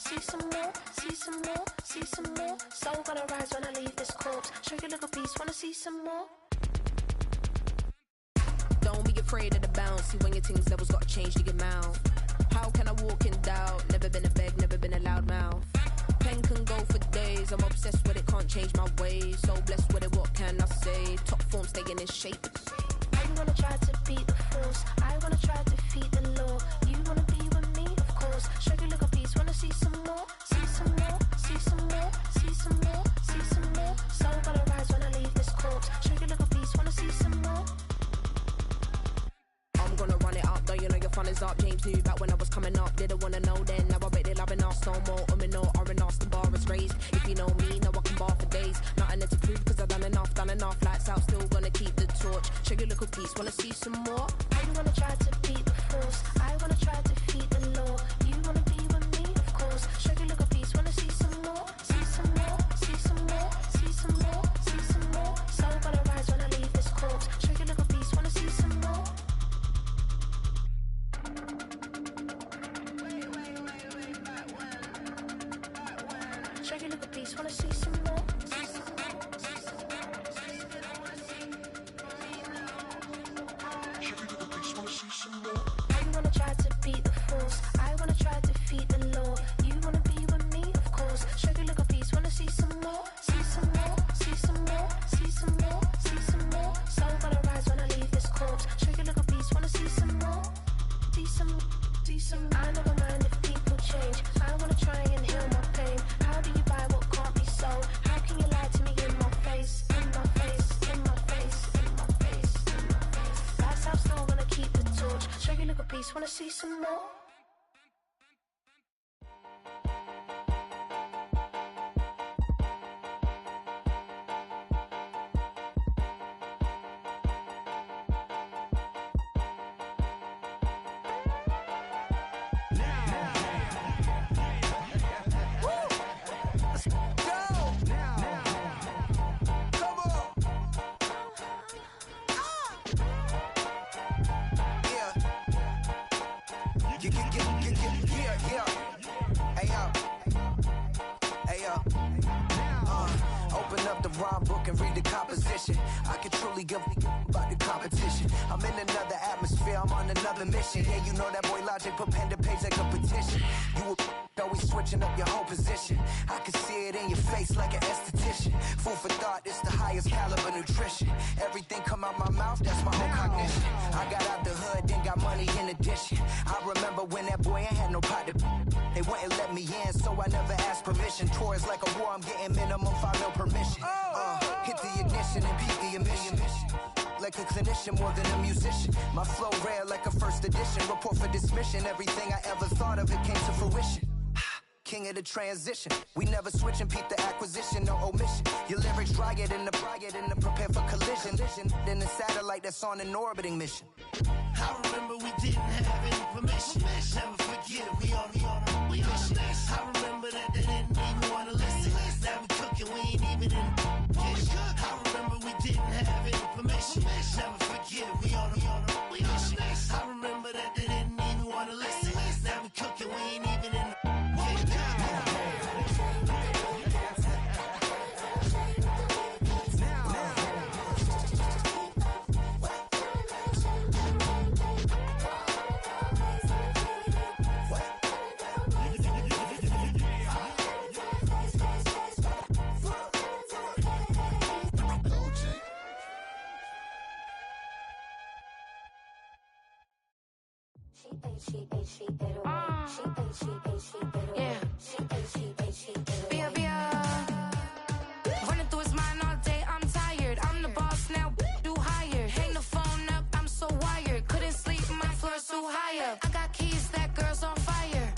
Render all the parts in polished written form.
see some more, see some more, see some more. Soul gonna rise when I leave this corpse. Show you a little piece, wanna see some more? Don't be afraid of the bounce. See when your things levels gotta change to your mouth. How can I walk in doubt? Never been a beg, never been a loud mouth. Pen can go for days. I'm obsessed with it, can't change my ways. So blessed with it, what can I say? Top form staying in shape. I wanna try to beat the force. I wanna try to defeat the law. You wanna be with me, of course. Show you a little piece, wanna see some more? See some more, see some more, see some more, see some more. Soul gonna rise when I leave this corpse. Show you a little piece, wanna see some more? I'm gonna run it up, though you know your fun is up. James knew back when I was coming up, didn't wanna know then. Now I bet they loving us no more. No R&R, the bar is raised. If you know me, now I can bar for days. Nothing there to prove, cause I've done enough. Lights out, still gonna keep the torch. Show you a little piece, wanna see some more? I wanna try to beat the force. I wanna try to defeat the law. You wanna be with me, of course. Show you a little piece, wanna see some more? See some more, see some more, see some more, see some more. Soul gonna rise when I leave this corpse. Show you a little piece, wanna see some more? Show you a little piece, wanna see some more? I wanna try to beat the force. I wanna try to defeat the law. You wanna be with me, of course. Show you a little piece, wanna see some more? See some more, see some more, see some more, see some more. Soul gonna rise when I leave this corpse. Show you a little piece, wanna see some more? See some, see some. I never mind if people change. I wanna try and heal my pain. How do you buy what can't be sold? How can you lie to me in my face? In my face, in my face, in my face, in my face. That's how still gonna keep the torch. Show you a little piece, wanna see some more? Open up the rhyme book and read the composition. I can truly give about the competition. I'm in another atmosphere, I'm on another mission. Yeah, you know that boy Logic put pen to page like a petition. You always switching up your whole position. I can see it in your face like an esthetician. Food for thought, it's the highest caliber nutrition. Everything come out my mouth, that's my own cognition. I got out the hood, then got money in addition. I remember when that boy ain't had no pot to. They wouldn't let me in, so I never asked permission. Tours like a war, I'm getting minimum 5 mil permission. Hit the ignition and beat the emission. Like a clinician more than a musician. My flow rare like a first edition. Report for dismission. Everything I ever thought of, it came to fruition. King of the transition. We never switch and peep the acquisition, no omission. Your lyrics dry it in the prepare for collision. Then the satellite that's on an orbiting mission. I remember we didn't have any permission. Never forget it, we on a mission. I remember that they didn't even want to listen. Now we cooking, we ain't even in the kitchen. I remember we didn't have any permission. Never forget it, we on a mission. I remember that they didn't even want to listen. Now we cooking, we ain't even in the kitchen. Running through his mind all day, I'm tired. I'm the boss now, do higher. Hang the phone up, I'm so wired. Couldn't sleep, my floor's too high up. I got keys, that girl's on fire.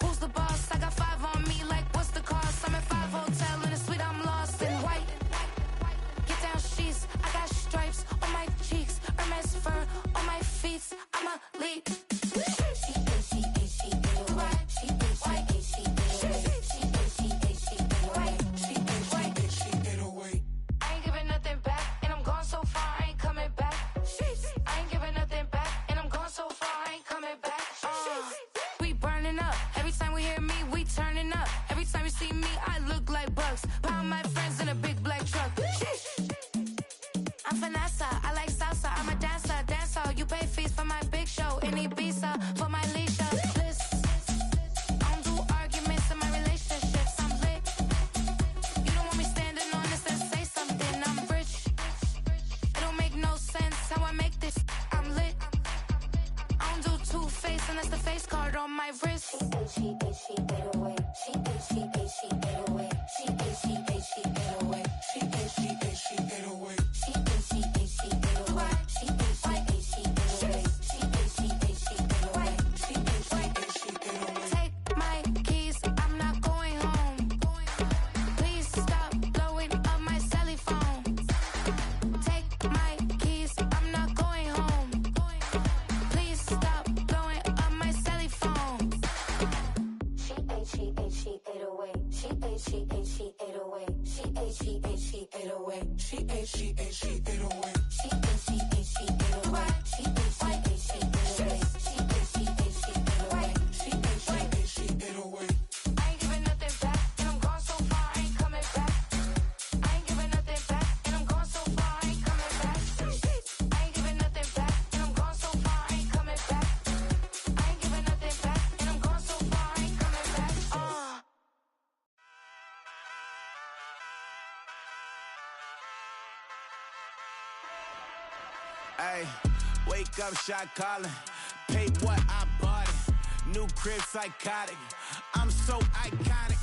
Who's the boss? I got 5 on me, like what's the cost? I'm at 5 hotel in a suite, I'm lost in white. Get down sheets, I got stripes on my cheeks. Hermes fur on my feet, I'm a lead. She growing up. Every time you see me, I look like Bugs. Pound my friends in a big black truck. Sheesh. I'm Vanessa, I like salsa. I'm a dancer, You pay fees for my big show in Ibiza for my leisure. I don't do arguments in my relationships. I'm lit. You don't want me standing on this and say something. I'm rich. It don't make no sense how I make this. I'm lit. I don't do two-face unless the face card on my wrist. She 808. She 808. She 808. She 808. She 808. She 808. She 808. She 808. She 808. She 808. Take my keys, I'm not going home. Please stop blowing up my celly phone. Take my keys, I'm not going home. Please stop blowing up my celly phone. She 808. She 808. She 808. She 808. She 808. She 808. She 808. She 808. She 808. She 808. She 808. I ain't giving nothing back, and I'm gone so far, I ain't coming back. I ain't giving nothing back, and I'm gone so far, I ain't coming back. I ain't giving nothing back, and I'm gone so far, I ain't coming back. I ain't giving nothing back, and I'm gone so far, I ain't coming back. Ay, wake up, shot calling. Pay what I bought it. New crib, psychotic. I'm so iconic.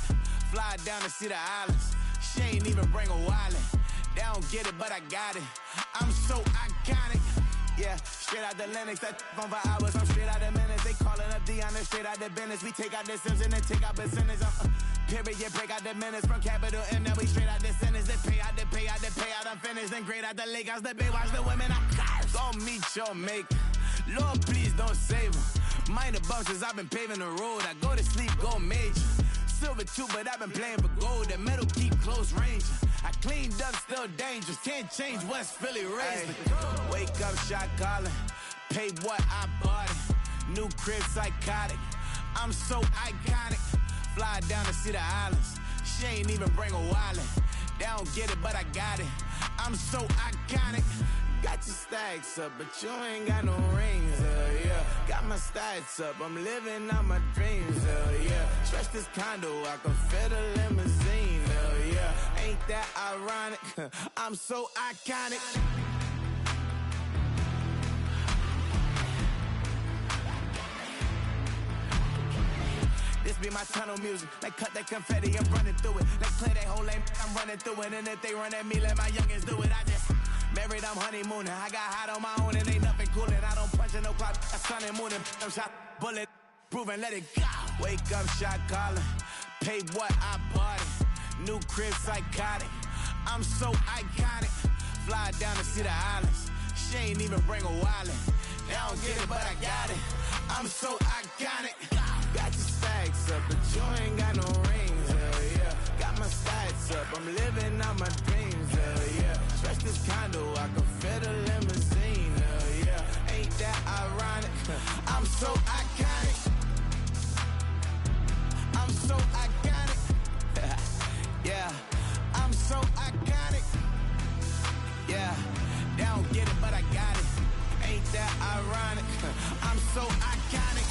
Fly down to see the islands. She ain't even bring a wallet. They don't get it, but I got it. I'm so iconic. Yeah, straight out the Linux, that on for hours, I'm straight out the minutes. They calling up Deanna, straight out the business. We take out the Sims and then take out percentage. Period, break out the minutes from capital M, now we straight out the sentence. They pay out, I'm finished. Then grade out the Lakers, the bay, watch the women, I got it. Go meet your maker. Lord, please don't save them. Minor bumps as I've been paving the road. I go to sleep, go major. Silver too, but I've been playing for gold. The metal keep close range. I cleaned up, still dangerous. Can't change West Philly raised. Wake up, shot calling. Pay what I bought it. New crib, psychotic. I'm so iconic. Fly down to see the islands. She ain't even bring a wallet. They don't get it, but I got it. I'm so iconic. Got your stacks up, but you ain't got no rings, yeah. Got my stacks up, I'm living out my dreams, yeah. Stretch this condo, I can fit a limousine, yeah. Ain't that ironic? I'm so iconic. This be my tunnel music. Like cut that confetti, I'm running through it. Like play that whole lane, I'm running through it. And if they run at me, let my youngins do it. I just married, I'm honeymooning. I got hot on my own and ain't nothing coolin'. I don't punch in no clock, I sun and moonin'. I'm shot, bullet, proven, let it go. Wake up, shot calling. Pay what I bought it. New crib, psychotic. I'm so iconic. Fly down to see the islands. She ain't even bring a wallet. They don't get it, but I got it. I'm so iconic. Got your stacks up, but you ain't got no rings, yeah. Got my stacks up, I'm living out my dreams, yeah. Stretch this condo, I can fit a limousine, yeah. Ain't that ironic? I'm so iconic. I'm so iconic. Yeah, I'm so iconic. Yeah, they don't get it, but I got it. Ain't that ironic? I'm so iconic.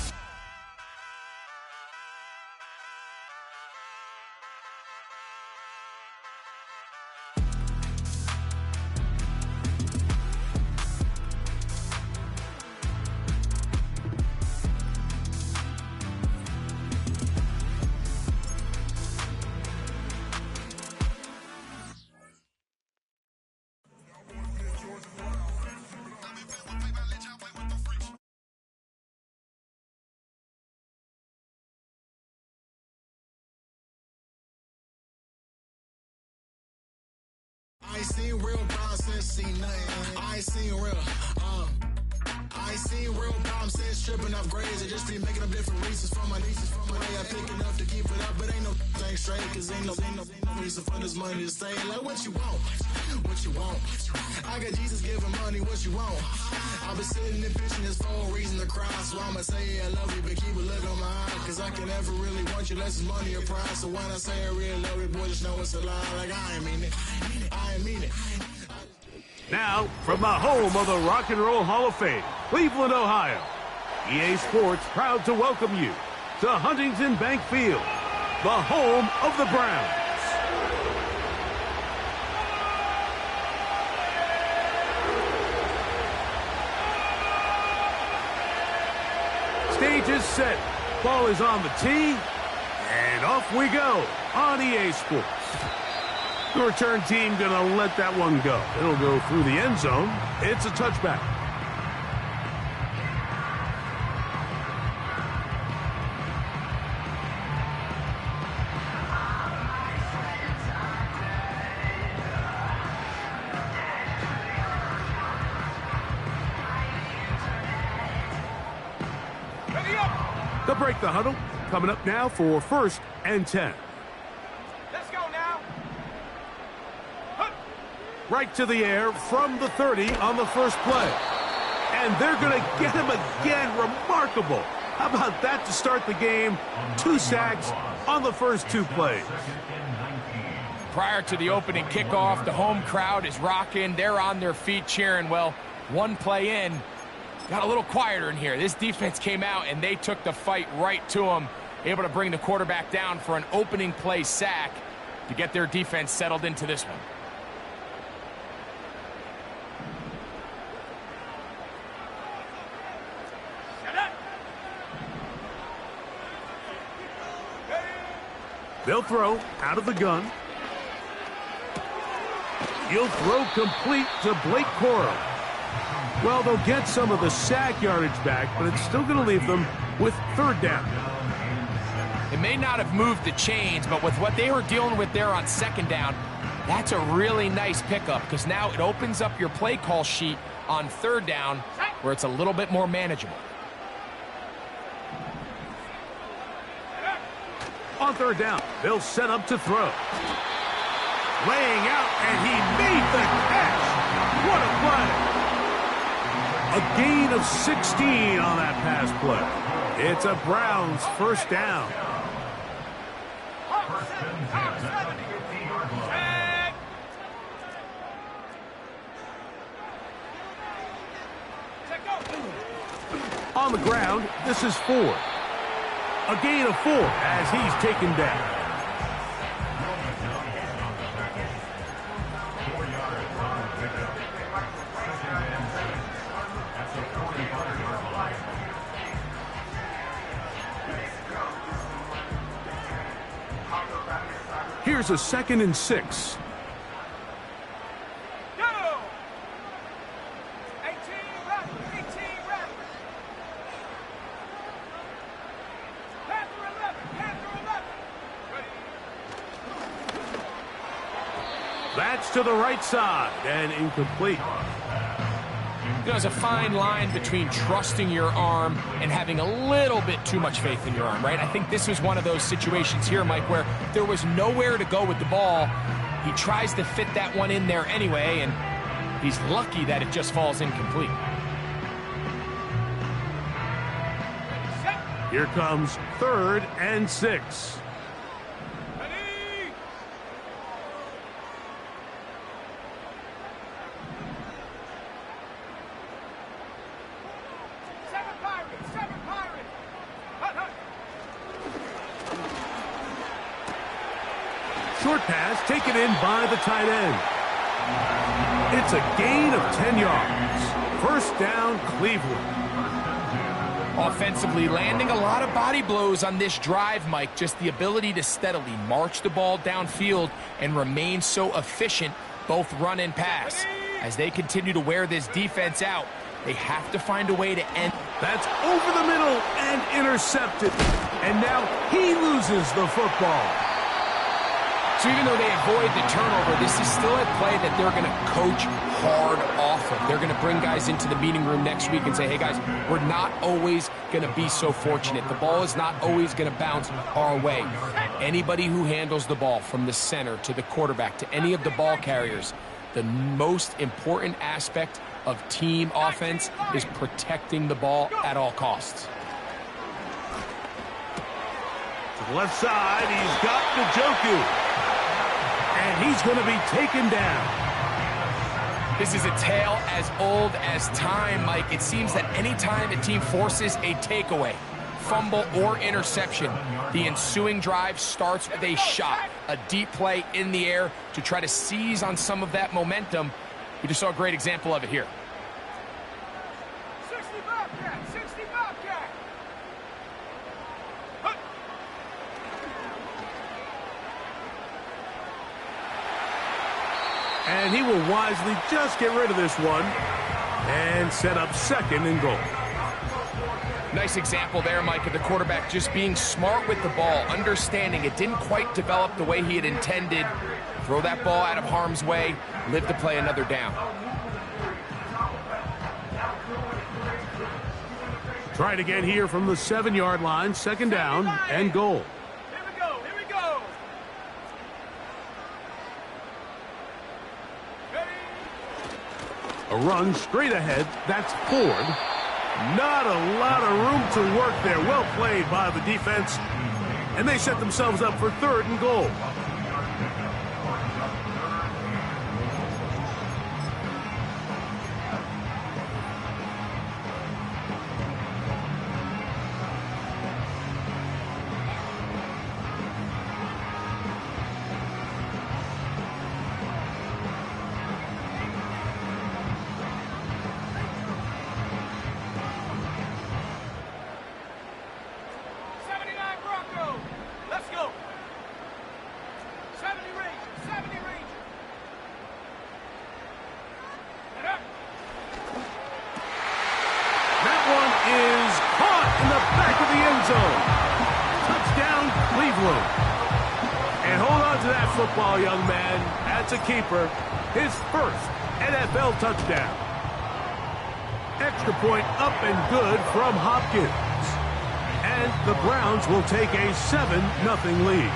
I ain't seen real problems since seen nothing. I ain't seen real, I ain't seen real problems since tripping off grades. I just be making up different reasons for my nieces. From my way I pick it up to keep it up, but ain't no think straight, cause ain't no reason for this money to stay. Like, what you want? What you want? I got Jesus giving money, what you want? I've been sitting and pitching this for a reason to cry. So I'ma say I love you, but keep a look on my eye. Cause I can never really want you unless it's money or prize. So when I say I really love you, boy, just know it's a lie. Like, I ain't mean it. I ain't mean it. Now, from the home of the Rock and Roll Hall of Fame, Cleveland, Ohio, EA Sports proud to welcome you to Huntington Bank Field, the home of the Browns. Stage is set, ball is on the tee, and off we go on EA Sports. The return team gonna let that one go. It'll go through the end zone. It's a touchback. They'll break the huddle. Coming up now for 1st and 10. Let's go now. Right to the air from the 30 on the first play. And they're going to get him again. Remarkable. How about that to start the game? 2 sacks on the first 2 plays. Prior to the opening kickoff, the home crowd is rocking. They're on their feet cheering. Well, 1 play in, got a little quieter in here. This defense came out and they took the fight right to them, able to bring the quarterback down for an opening play sack to get their defense settled into this one. They'll throw out of the gun. He'll throw complete to Blake Corum. Well, they'll get some of the sack yardage back, but it's still going to leave them with 3rd down. It may not have moved the chains, but with what they were dealing with there on 2nd down, that's a really nice pickup because now it opens up your play call sheet on 3rd down where it's a little bit more manageable. On 3rd down, they'll set up to throw. Laying out, and he made the catch. What a play. A gain of 16 on that pass play. It's a Browns 1st down. On the ground, this is Ford. A gain of 4 as he's taken down. Here's a 2nd and 6. That's to the right side and incomplete. There's a fine line between trusting your arm and having a little bit too much faith in your arm, right? I think this was one of those situations here, Mike, where there was nowhere to go with the ball. He tries to fit that one in there anyway, and he's lucky that it just falls incomplete. Here comes 3rd and 6. Short pass taken in by the tight end. It's a gain of 10 yards. 1st down, Cleveland. Offensively, landing a lot of body blows on this drive, Mike. Just the ability to steadily march the ball downfield and remain so efficient, both run and pass. As they continue to wear this defense out, they have to find a way to end. That's over the middle and intercepted. And now he loses the football. So even though they avoid the turnover, this is still a play that they're going to coach hard off of. They're going to bring guys into the meeting room next week and say, hey, guys, we're not always going to be so fortunate. The ball is not always going to bounce our way. Anybody who handles the ball from the center to the quarterback to any of the ball carriers, the most important aspect of team offense is protecting the ball at all costs. To the left side, he's got Njoku. And he's going to be taken down. This is a tale as old as time, Mike. It seems that any time a team forces a takeaway, fumble, or interception, the ensuing drive starts with a shot, a deep play in the air to try to seize on some of that momentum. We just saw a great example of it here. 60 Bobcat, 60 Bobcat. And he will wisely just get rid of this one and set up second and goal. Nice example there, Mike, of the quarterback just being smart with the ball, understanding it didn't quite develop the way he had intended. Throw that ball out of harm's way, live to play another down. Try it again here from the 7-yard line, second down and goal. Here we go. A run straight ahead. That's Ford. Not a lot of room to work there. Well played by the defense. And they set themselves up for third and goal. Football, young man. That's a keeper. His first NFL touchdown. Extra point up and good from Hopkins. And the Browns will take a 7-0 lead.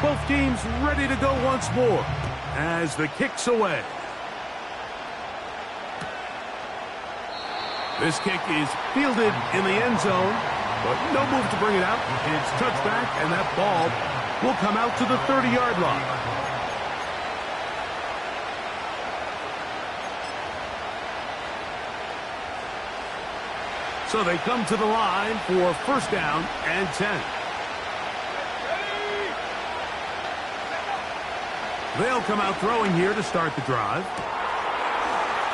Both teams ready to go once more as the kick's away. This kick is fielded in the end zone, but no move to bring it out. It's touchback, and that ball will come out to the 30-yard line. So they come to the line for first down and 10. They'll come out throwing here to start the drive.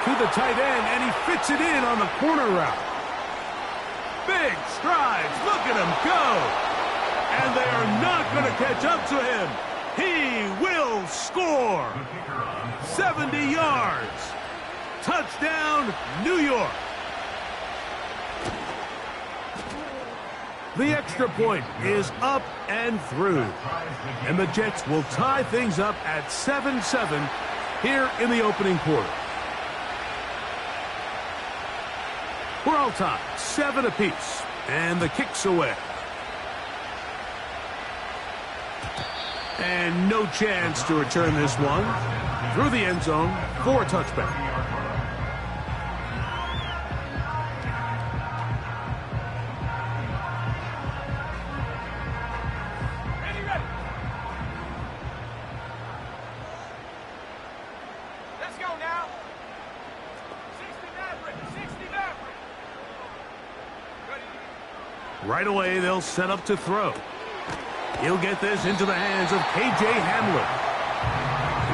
To the tight end, and he fits it in on the corner route. Big strides. Look at him go. And they are not going to catch up to him. He will score. 70 yards. Touchdown, New York. The extra point is up and through. And the Jets will tie things up at 7-7 here in the opening quarter. We're all tied, 7 apiece, and the kick's away. And no chance to return this one through the end zone for a touchback. Right away, they'll set up to throw. He'll get this into the hands of K.J. Hamler.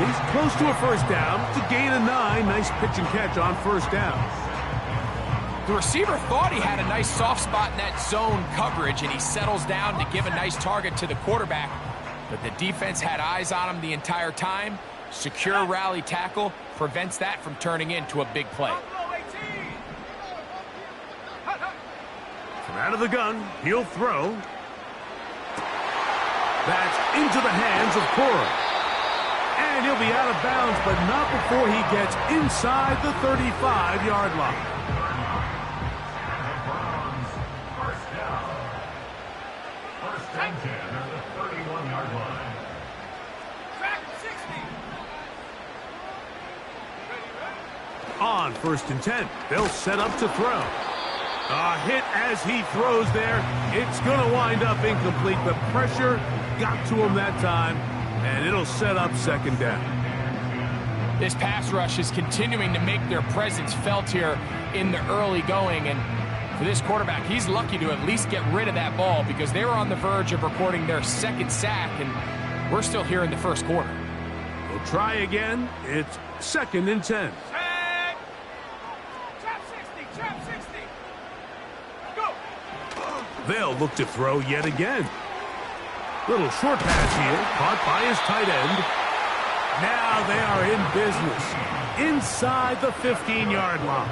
He's close to a first down to gain a 9. Nice pitch and catch on first down. The receiver thought he had a nice soft spot in that zone coverage, and he settles down to give a nice target to the quarterback. But the defense had eyes on him the entire time. Secure rally tackle prevents that from turning into a big play. From out of the gun, he'll throw. That's into the hands of Cora. And he'll be out of bounds, but not before he gets inside the 35-yard line. First and 10 at the 31-yard line. Track 60. On 1st and 10, they'll set up to throw. A hit as he throws there. It's going to wind up incomplete. The pressure got to him that time, and it'll set up 2nd down. This pass rush is continuing to make their presence felt here in the early going, and for this quarterback, he's lucky to at least get rid of that ball because they were on the verge of recording their 2nd sack, and we're still here in the 1st quarter. We'll try again. It's 2nd and 10. Tag. Trap 60. Trap 60. Go. They'll look to throw yet again. Little short pass here, caught by his tight end. Now they are in business inside the 15-yard line.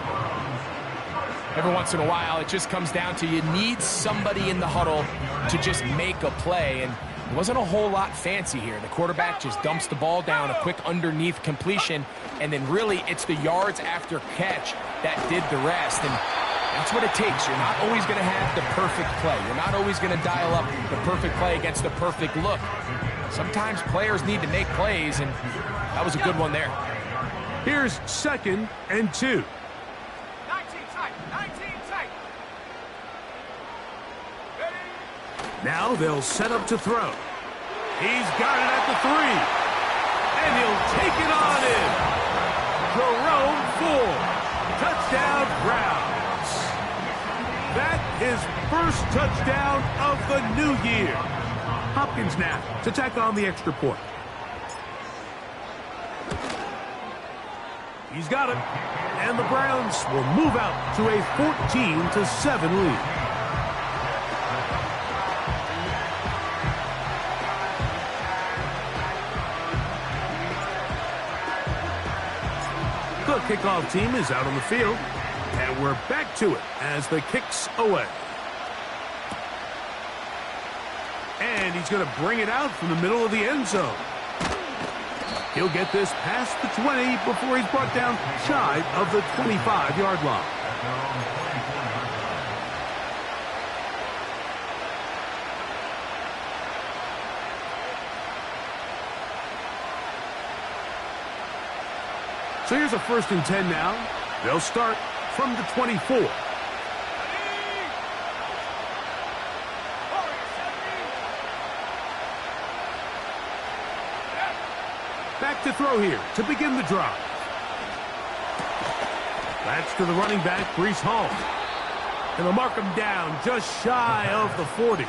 Every once in a while, it just comes down to you need somebody in the huddle to just make a play, and it wasn't a whole lot fancy here. The quarterback just dumps the ball down, a quick underneath completion, and then really it's the yards after catch that did the rest, and that's what it takes. You're not always going to have the perfect play. You're not always going to dial up the perfect play against the perfect look. Sometimes players need to make plays, and that was a good one there. Here's 2nd and 2. 19 tight. 19 tight. Ready? Now they'll set up to throw. He's got it at the 3. And he'll take it on in. Jerome Ford. Touchdown Browns. That his first touchdown of the new year. Hopkins now to tack on the extra point. He's got it. And the Browns will move out to a 14-7 lead. The kickoff team is out on the field. And we're back to it as the kick's away. And he's going to bring it out from the middle of the end zone. He'll get this past the 20 before he's brought down shy of the 25-yard line. So here's a 1st and 10 now. They'll start from the 24. Back to throw here to begin the drive. That's to the running back, Breece Hall. And they'll mark him down just shy of the 40.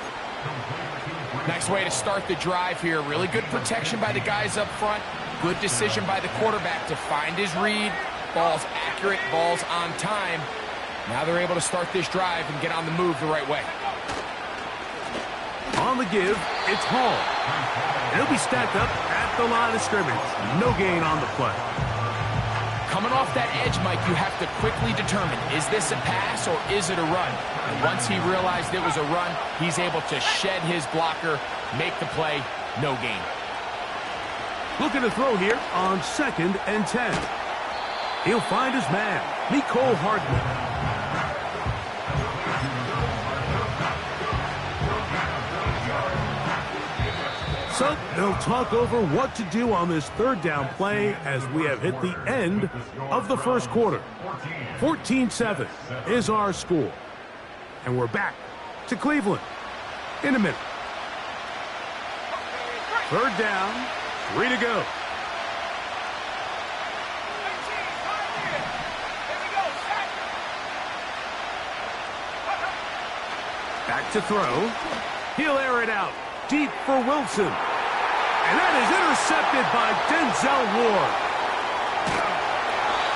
Nice way to start the drive here. Really good protection by the guys up front. Good decision by the quarterback to find his read. Ball's accurate, ball's on time. Now they're able to start this drive and get on the move the right way. On the give, it's Hall. He'll be stacked up at the line of scrimmage. No gain on the play. Coming off that edge, Mike, you have to quickly determine, is this a pass or is it a run? And once he realized it was a run, he's able to shed his blocker, make the play, no gain. Looking to throw here on 2nd and 10. He'll find his man, Mecole Hardman. So they'll talk over what to do on this 3rd down play as we have hit the end of the 1st quarter. 14-7 is our score. And we're back to Cleveland in a minute. 3rd down, 3 to go. Back to throw. He'll air it out. Deep for Wilson. And that is intercepted by Denzel Ward.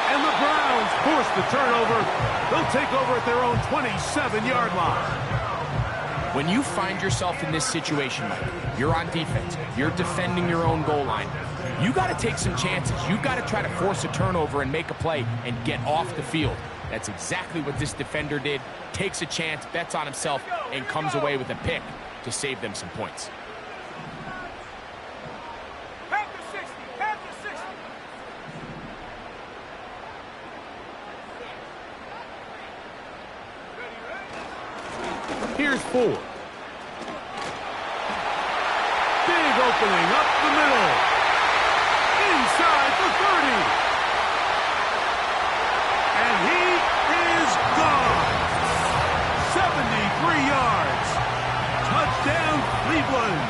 And the Browns force the turnover. They'll take over at their own 27-yard line. When you find yourself in this situation, Mike, you're on defense, you're defending your own goal line, you got to take some chances. You got to try to force a turnover and make a play and get off the field. That's exactly what this defender did. Takes a chance, bets on himself, and comes away with a pick to save them some points. Panther 60, Panther 60. Here's Ford. Big opening up the middle. Inside the 30. And he is gone. 73 yards. Touchdown, Cleveland.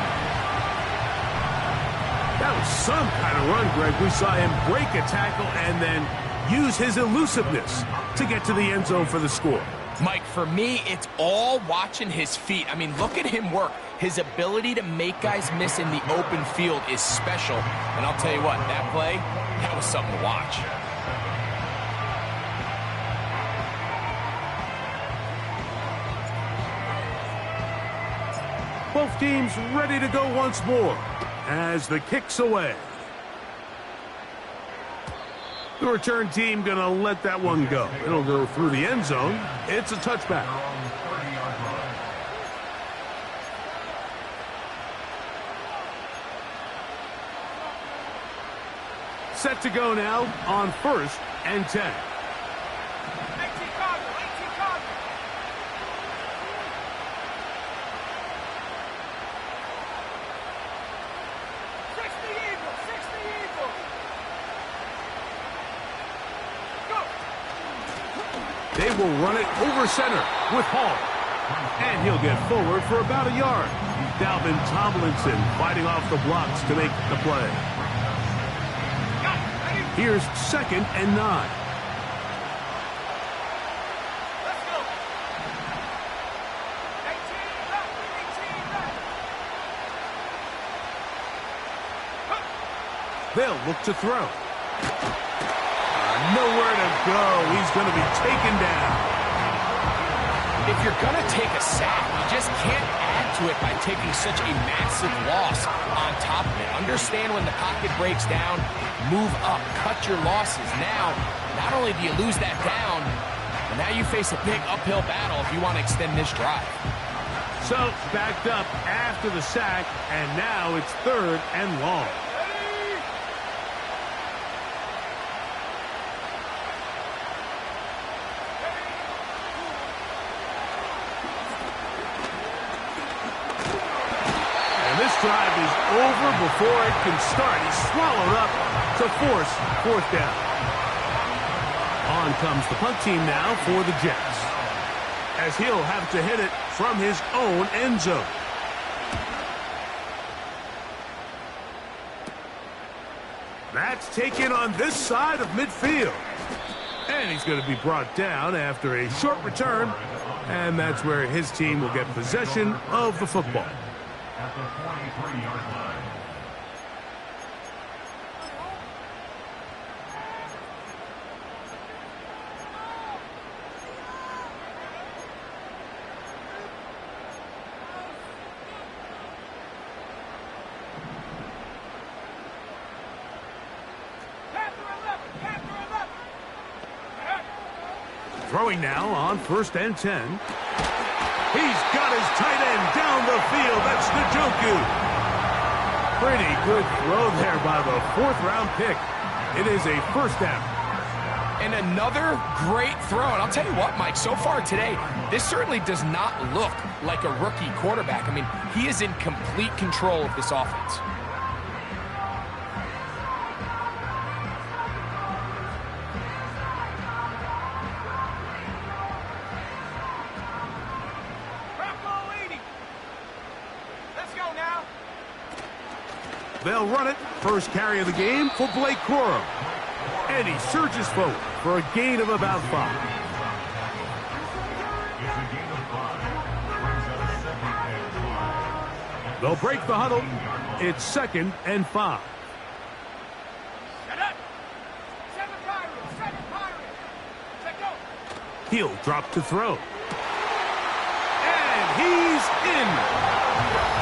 That was some kind of run, Greg. We saw him break a tackle and then use his elusiveness to get to the end zone for the score. Mike, for me, it's all watching his feet. I mean, look at him work. His ability to make guys miss in the open field is special. And I'll tell you what, that play, that was something to watch. Both teams ready to go once more as the kick's away. The return team going to let that one go. It'll go through the end zone. It's a touchback. Set to go now on 1st and 10. 18 Cardinal, 18 Cardinal. They will run it over center with Hall. And he'll get forward for about a yard. Dalvin Tomlinson fighting off the blocks to make the play. Here's 2nd and 9. Let's go. 18 left, 18 left. They'll look to throw. Nowhere to go. He's going to be taken down. If you're going to take a sack, you just can't add to it by taking such a massive loss on top of it. Understand when the pocket breaks down, move up, cut your losses. Now, not only do you lose that down, but now you face a big uphill battle if you want to extend this drive. So, backed up after the sack, and now it's 3rd and long. This drive is over before it can start. He's swallowed up to force 4th down. On comes the punt team now for the Jets, as he'll have to hit it from his own end zone. That's taken on this side of midfield. And he's going to be brought down after a short return. And that's where his team will get possession of the football. At the 43-yard line. Throwing now on 1st and 10. He's got his tight end down the field. That's Njoku. Pretty good throw there by the 4th-round pick. It is a 1st down. And another great throw. And I'll tell you what, Mike, so far today, this certainly does not look like a rookie quarterback. I mean, he is in complete control of this offense. They'll run it. First carry of the game for Blake Corum. And he surges forward for a gain of about 5. They'll break the huddle. It's 2nd and 5. He'll drop to throw. And he's in.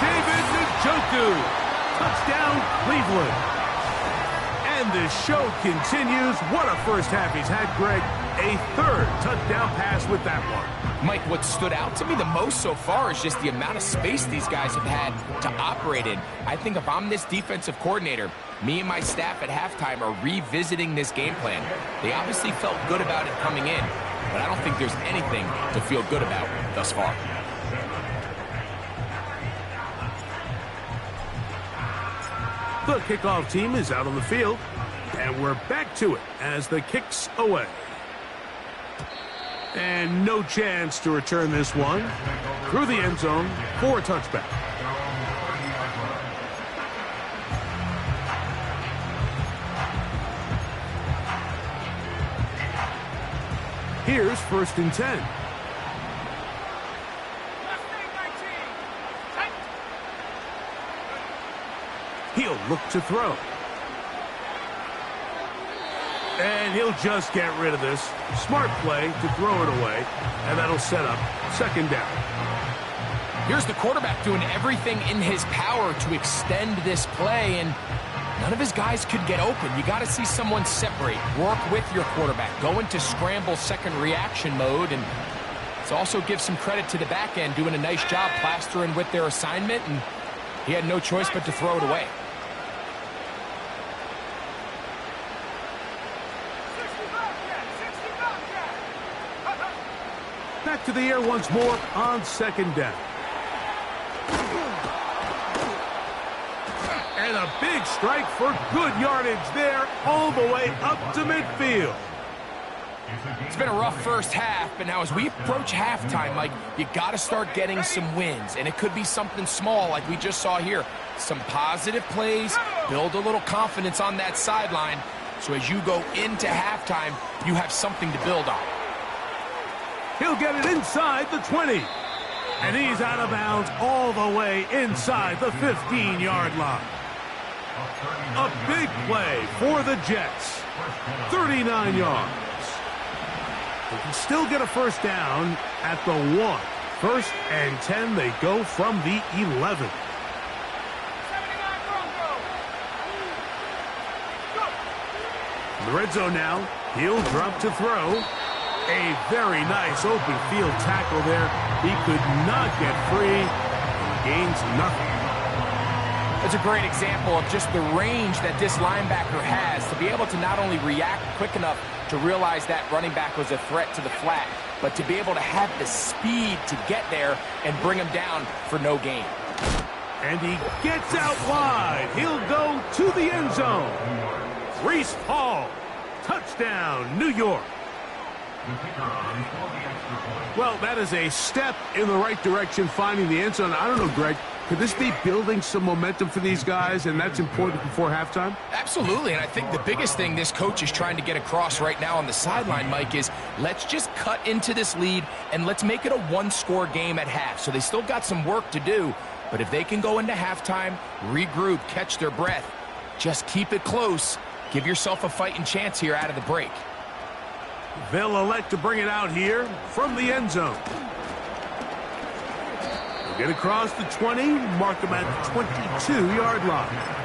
David Njoku. Touchdown, Cleveland. And the show continues. What a first half he's had, Greg. a third touchdown pass with that one. Mike, what stood out to me the most so far is just the amount of space these guys have had to operate in. I think if I'm this defensive coordinator, me and my staff at halftime are revisiting this game plan. They obviously felt good about it coming in, but I don't think there's anything to feel good about thus far. The kickoff team is out on the field, and we're back to it as the kick's away. And no chance to return this one through the end zone for a touchback. Here's 1st and 10. He'll look to throw. And he'll just get rid of this. Smart play to throw it away, and that'll set up 2nd down. Here's the quarterback doing everything in his power to extend this play, and none of his guys could get open. You got to see someone separate, work with your quarterback, go into scramble second reaction mode, and let's also give some credit to the back end doing a nice job plastering with their assignment, and he had no choice but to throw it away. Back to the air once more on 2nd down. And a big strike for good yardage there all the way up to midfield. It's been a rough first half, but now as we approach halftime, Mike, you got to start getting some wins, and it could be something small like we just saw here. Some positive plays, build a little confidence on that sideline, so as you go into halftime, you have something to build on. He'll get it inside the 20. And he's out of bounds all the way inside the 15-yard line. A big play for the Jets. 39 yards. They can still get a 1st down at the 1. 1st and 10, they go from the 11. In the red zone now, he'll drop to throw. A very nice open field tackle there. He could not get free and gains nothing. That's a great example of just the range that this linebacker has to be able to not only react quick enough to realize that running back was a threat to the flat, but to be able to have the speed to get there and bring him down for no gain. And he gets out wide. He'll go to the end zone. Reese Hall, touchdown, New York. Well, that is a step in the right direction, finding the end zone. I don't know, Greg, could this be building some momentum for these guys, and that's important before halftime? Absolutely, and I think the biggest thing this coach is trying to get across right now on the sideline, Mike, is let's just cut into this lead, and let's make it a one-score game at half. So they still got some work to do, but if they can go into halftime, regroup, catch their breath, just keep it close, give yourself a fighting chance here out of the break. They'll elect to bring it out here from the end zone. They'll get across the 20, mark them at the 22-yard line.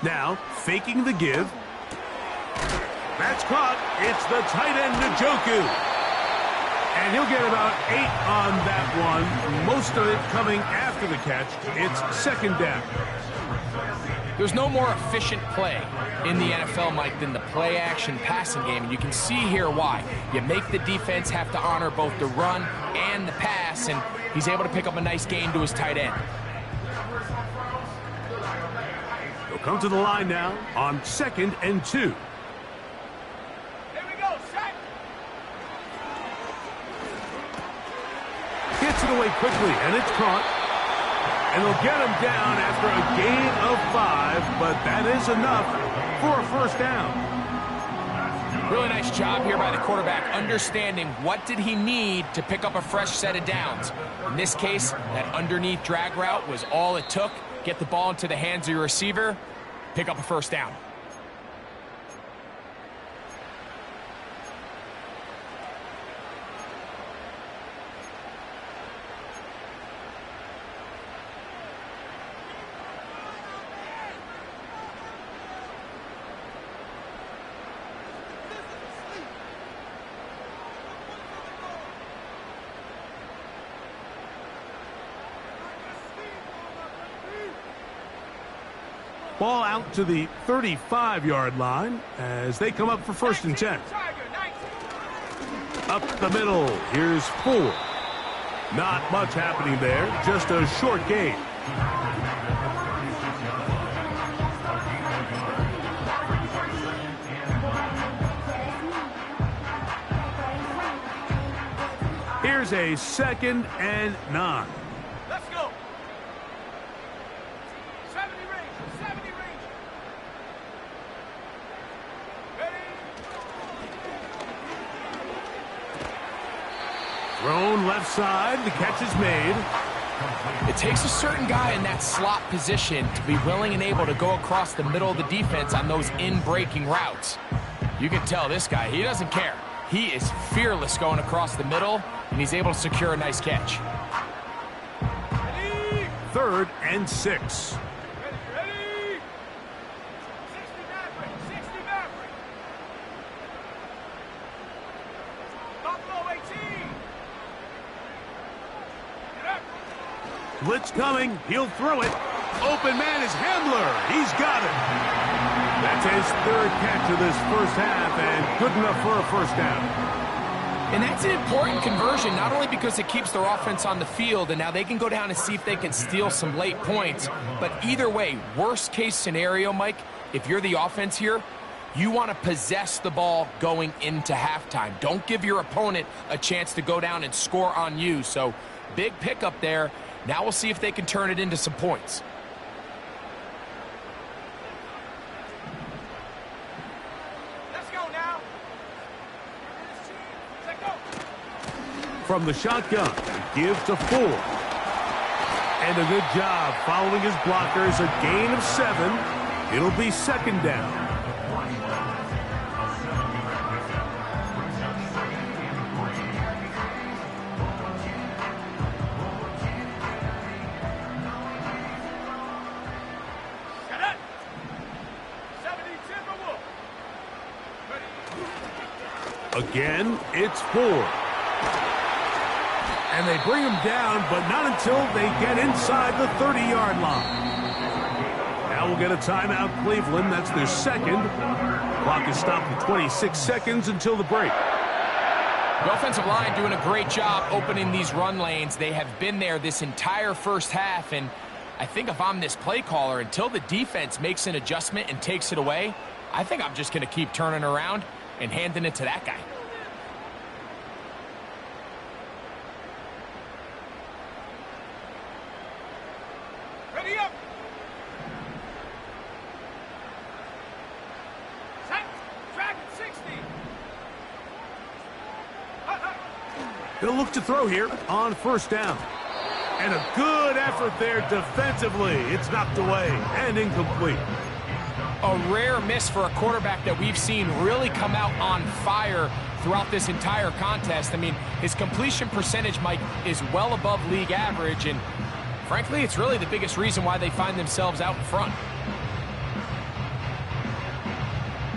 Now, faking the give. That's caught. It's the tight end, Njoku. And he'll get about 8 on that one. Most of it coming after the catch. It's 2nd down. There's no more efficient play in the NFL, Mike, than the play-action passing game. And you can see here why. You make the defense have to honor both the run and the pass, and he's able to pick up a nice gain to his tight end. Come to the line now on 2nd and 2. Here we go, set. Gets it away quickly, and it's caught. And they'll get him down after a gain of 5, but that is enough for a 1st down. Really nice job here by the quarterback, understanding what did he need to pick up a fresh set of downs. In this case, that underneath drag route was all it took. Get the ball into the hands of your receiver, pick up a first down. Ball out to the 35-yard line as they come up for 1st and 10. Up the middle, here's 4. Not much happening there, just a short gain. Here's a 2nd and 9. Let's go. 70 range. 70 range. Ready? Thrown left side. The catch is made. It takes a certain guy in that slot position to be willing and able to go across the middle of the defense on those in-breaking routes. You can tell this guy, he doesn't care. He is fearless going across the middle, and he's able to secure a nice catch. 3rd and 6. Ready? 60 Maverick. 60 Maverick. Buffalo 18. Get up. Blitz coming. He'll throw it. Open man is Hamler. He's got it. That's his 3rd catch of this first half, and good enough for a first down. And that's an important conversion, not only because it keeps their offense on the field, and now they can go down and see if they can steal some late points, but either way, worst case scenario, Mike, if you're the offense here, you want to possess the ball going into halftime. Don't give your opponent a chance to go down and score on you. So big pickup there. Now we'll see if they can turn it into some points. From the shotgun, give to 4. And a good job following his blockers, a gain of 7. It'll be 2nd down. Get it. 70 Timberwolf. Again, it's 4. And they bring him down, but not until they get inside the 30-yard line. Now we'll get a timeout, Cleveland. That's their 2nd. Clock is stopped at 26 seconds until the break. The offensive line doing a great job opening these run lanes. They have been there this entire first half, and I think if I'm this play caller, until the defense makes an adjustment and takes it away, I think I'm just going to keep turning around and handing it to that guy. Ready up. Set. Dragon 60. He'll look to throw here on 1st down. And a good effort there defensively. It's knocked away and incomplete. A rare miss for a quarterback that we've seen really come out on fire throughout this entire contest. I mean, his completion percentage, Mike, is well above league average, and frankly, it's really the biggest reason why they find themselves out in front.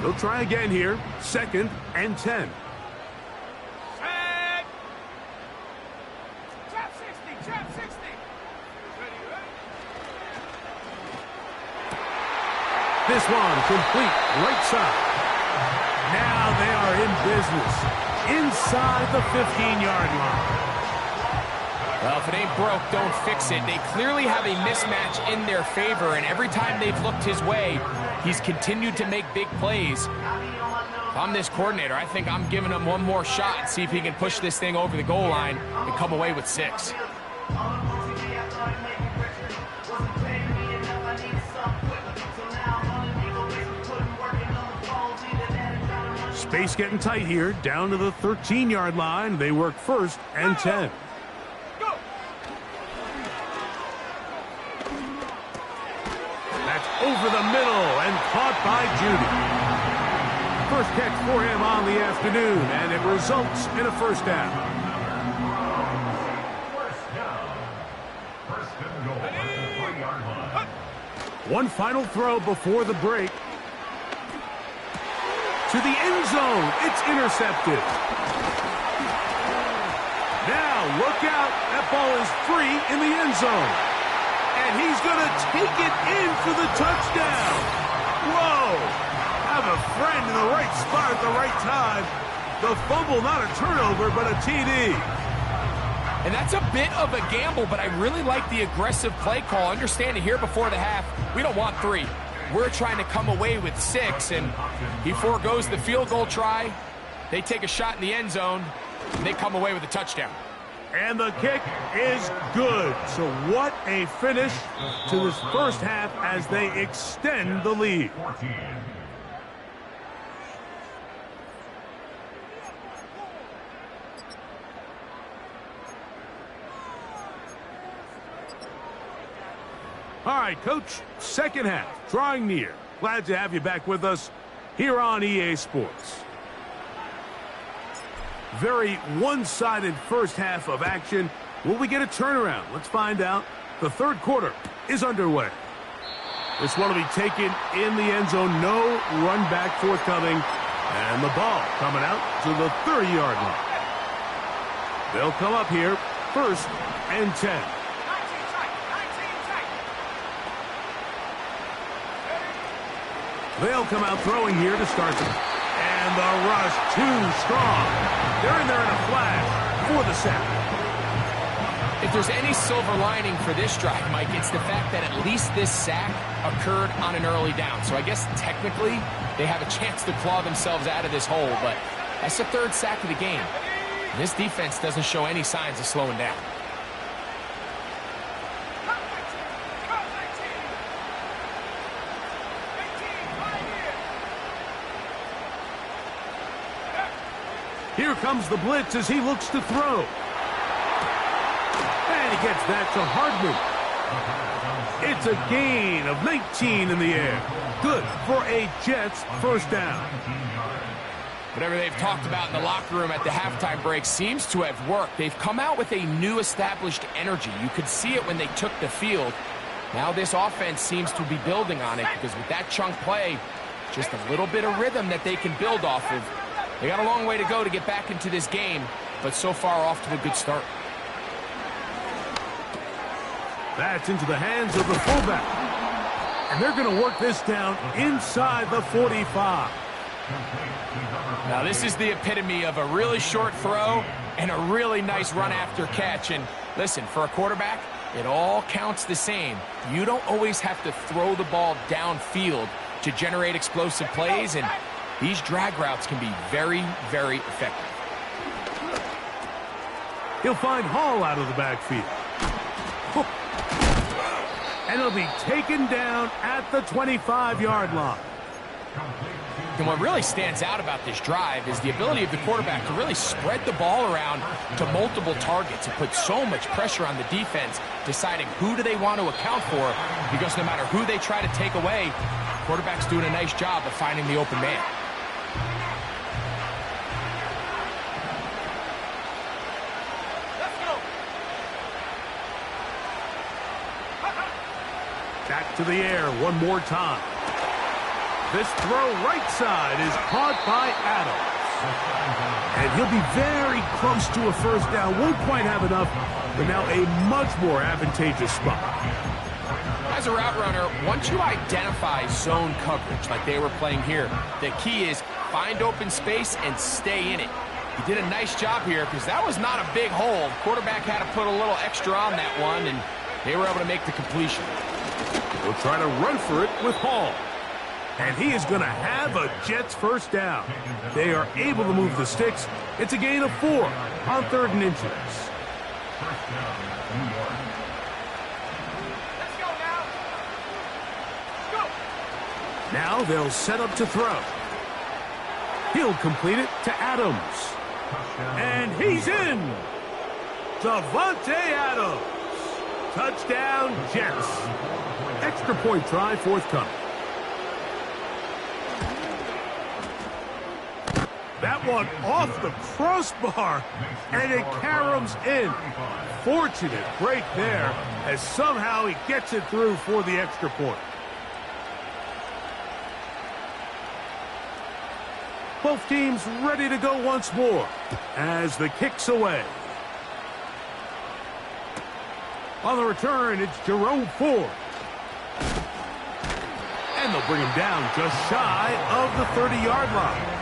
They'll try again here. 2nd and 10. Set. Trap 60. Trap 60. Ready. This one complete right side. Now they are in business inside the 15-yard line. Well, if it ain't broke, don't fix it. They clearly have a mismatch in their favor, and every time they've looked his way, he's continued to make big plays. If I'm this coordinator, I think I'm giving him one more shot and see if he can push this thing over the goal line and come away with 6. Space getting tight here, down to the 13-yard line. They work 1st and 10. That's over the middle and caught by Judy. First catch for him on the afternoon, and it results in a first down. First and goal at the 3-yard line. One final throw before the break. To the end zone. It's intercepted. Now, look out. That ball is free in the end zone. And he's going to take it in for the touchdown. Whoa. Have a friend in the right spot at the right time. The fumble, not a turnover, but a TD. And that's a bit of a gamble, but I really like the aggressive play call. Understanding here before the half, we don't want 3. We're trying to come away with 6, and he forgoes the field goal try. They take a shot in the end zone, and they come away with a touchdown. And the kick is good. So what a finish to this first half as they extend the lead. 14. All right, Coach, second half, drawing near. Glad to have you back with us here on EA Sports. Very one-sided first half of action. Will we get a turnaround? Let's find out. The third quarter is underway. This one will be taken in the end zone. No run back forthcoming. And the ball coming out to the 30-yard line. They'll come up here, 1st and 10. They'll come out throwing here to start them. And the rush too strong. They're in there in a flash for the sack. If there's any silver lining for this drive, Mike, it's the fact that at least this sack occurred on an early down. So I guess technically they have a chance to claw themselves out of this hole, but that's the 3rd sack of the game. And this defense doesn't show any signs of slowing down. Here comes the blitz as he looks to throw. And he gets that to Hardman. It's a gain of 19 in the air. Good for a Jets first down. Whatever they've talked about in the locker room at the halftime break seems to have worked. They've come out with a new established energy. You could see it when they took the field. Now this offense seems to be building on it because with that chunk play, just a little bit of rhythm that they can build off of. They got a long way to go to get back into this game, but so far off to a good start. That's into the hands of the fullback. And they're going to work this down inside the 45. Now this is the epitome of a really short throw and a really nice run after catch. And listen, for a quarterback, it all counts the same. You don't always have to throw the ball downfield to generate explosive plays, and these drag routes can be very, very effective. He'll find Hall out of the backfield. And he'll be taken down at the 25-yard line. And what really stands out about this drive is the ability of the quarterback to really spread the ball around to multiple targets and put so much pressure on the defense, deciding who do they want to account for, because no matter who they try to take away, the quarterback's doing a nice job of finding the open man. Back to the air one more time. This throw right side is caught by Adams. And he'll be very close to a first down. Won't quite have enough, but now a much more advantageous spot. As a route runner, once you identify zone coverage like they were playing here, the key is find open space and stay in it. He did a nice job here because that was not a big hole. Quarterback had to put a little extra on that one, and they were able to make the completion. They'll try to run for it with Hall. And he is going to have a Jets first down. They are able to move the sticks. It's a gain of 4 on 3rd and inches. First down, New York. Let's go now. Go. Now they'll set up to throw. He'll complete it to Adams. And he's in. Davante Adams. Touchdown, Jets. Extra point try forthcoming. That one off the crossbar, and it caroms in. Fortunate break there, as somehow he gets it through for the extra point. Both teams ready to go once more as the kick's away. On the return, it's Jerome Ford. And they'll bring him down just shy of the 30-yard line.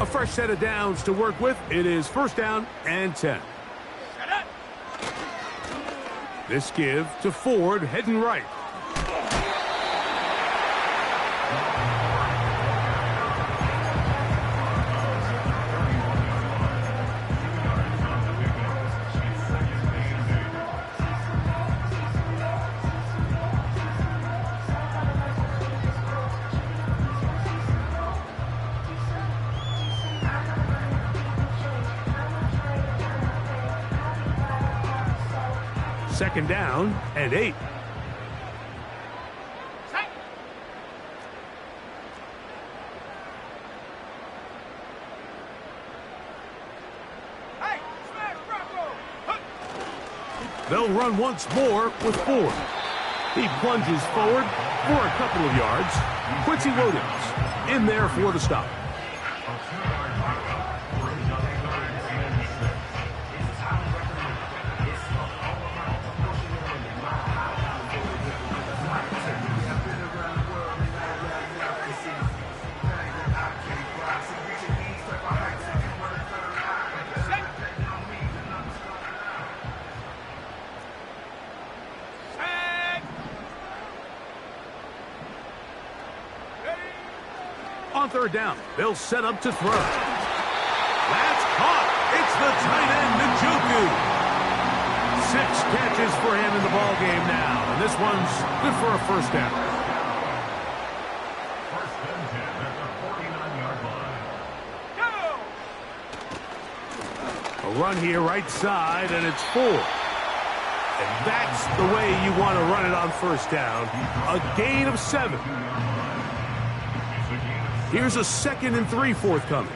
A fresh set of downs to work with. It is first down and 10. This give to Ford, heading right. Second down and 8. They'll run once more with Ford. He plunges forward for a couple of yards. Quincy Williams in there for the stop. On third down, they'll set up to throw. That's caught. It's the tight end, Njoku. 6 catches for him in the ball game now, and this one's good for a first down. First and 10 at the 49-yard line. A run here right side, and it's 4. And that's the way you want to run it on first down. A gain of 7. Here's a 2nd and 3 forthcoming.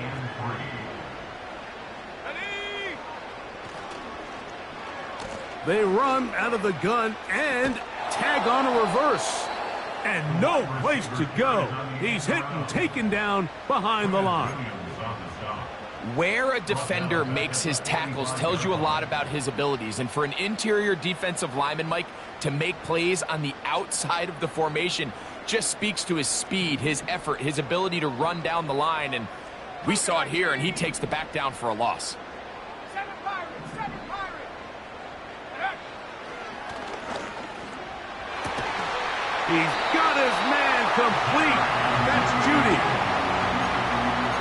They run out of the gun and tag on a reverse. And no place to go. He's hit and taken down behind the line. Where a defender makes his tackles tells you a lot about his abilities. And for an interior defensive lineman, Mike, to make plays on the outside of the formation just speaks to his speed, his effort, his ability to run down the line. And we saw it here, and he takes the back down for a loss. He's got his man complete. That's Judy.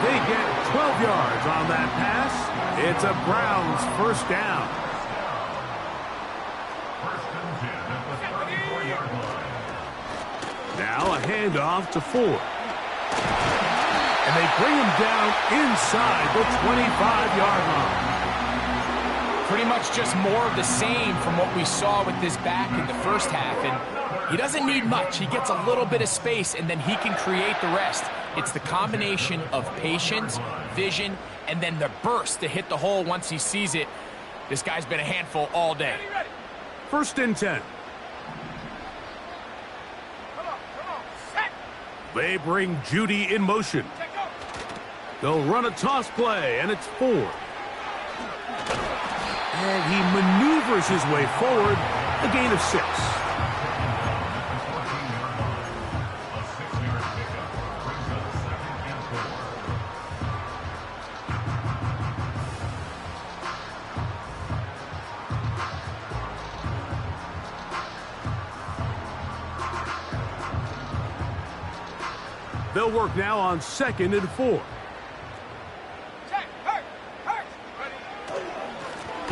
They get 12 yards on that pass. It's a Browns first down. First and 10 at the 34-yard line. Now a handoff to Ford. And they bring him down inside the 25-yard line. Pretty much just more of the same from what we saw with this back in the first half. And he doesn't need much. He gets a little bit of space, and then he can create the rest. It's the combination of patience, vision, and then the burst to hit the hole once he sees it. This guy's been a handful all day. First and 10. They bring Judy in motion. They'll run a toss play, and it's Ford. And he maneuvers his way forward, a gain of 6. They'll work now on 2nd and 4.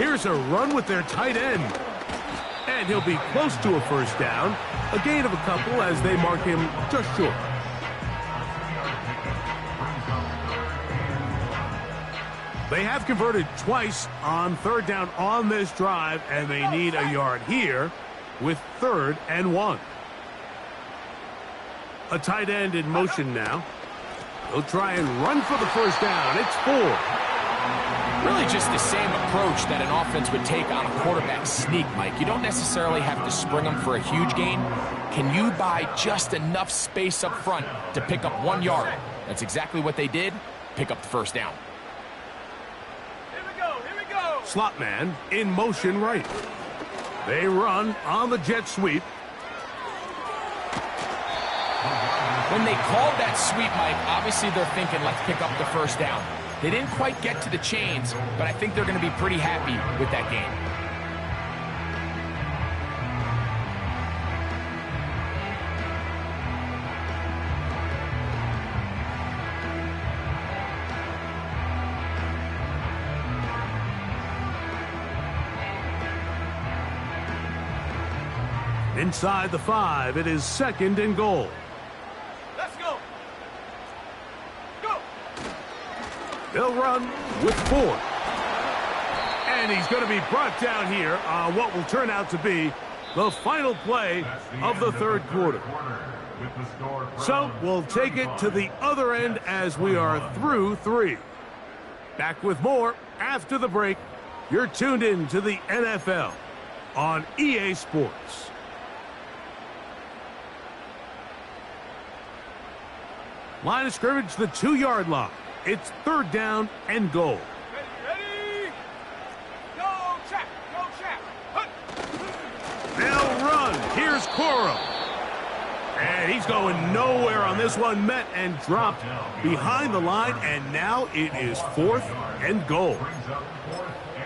Here's a run with their tight end. And he'll be close to a first down. A gain of a couple as they mark him just short. They have converted twice on third down on this drive, and they need a yard here with 3rd and 1. A tight end in motion now. He'll try and run for the first down. It's 4. Really just the same approach that an offense would take on a quarterback sneak, Mike. You don't necessarily have to spring them for a huge gain. Can you buy just enough space up front to pick up 1 yard? That's exactly what they did. Pick up the first down. Here we go. Slot man in motion right. They run on the jet sweep. When they called that sweep, Mike, obviously they're thinking, let's pick up the first down. They didn't quite get to the chains, but I think they're going to be pretty happy with that game. Inside the 5, it is 2nd and goal. Let's go. Go. They'll run with 4. And he's going to be brought down here on what will turn out to be the final play of the 3rd quarter. So we'll take it to the other end as we are through 3. Back with more after the break. You're tuned in to the NFL on EA Sports. Line of scrimmage, the 2-yard line. It's 3rd down and goal. Ready? Go, check. They'll run. Here's Coro. And he's going nowhere on this one. Met and dropped behind the line. And now it is 4th and goal.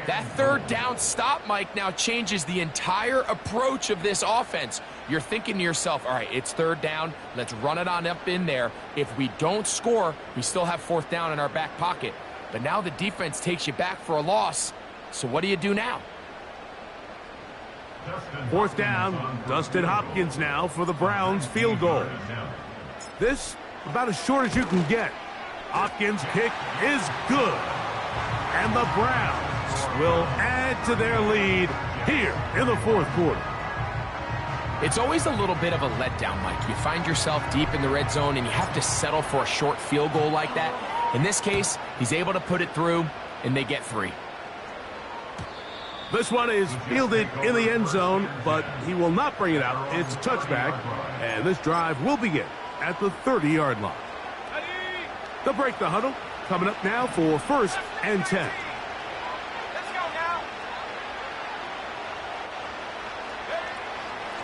That 3rd down stop, Mike, now changes the entire approach of this offense. You're thinking to yourself, all right, it's 3rd down. Let's run it on up in there. If we don't score, we still have 4th down in our back pocket. But now the defense takes you back for a loss. So what do you do now? 4th down. Dustin Hopkins now for the Browns field goal. This about as short as you can get. Hopkins' kick is good. And the Browns will add to their lead here in the 4th quarter. It's always a little bit of a letdown, Mike. You find yourself deep in the red zone and you have to settle for a short field goal like that. In this case, he's able to put it through and they get 3. This one is fielded in the end zone, but he will not bring it out. It's a touchback, and this drive will begin at the 30-yard line. They'll break the huddle. Coming up now for 1st and 10. Let's go now.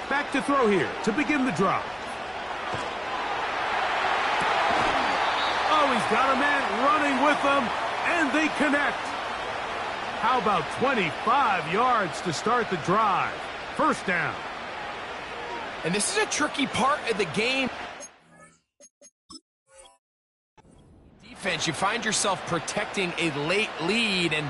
Back to throw here to begin the drive. Oh, he's got a man running with them, and they connect. How about 25 yards to start the drive? 1st down. And this is a tricky part of the game. Defense, you find yourself protecting a late lead, and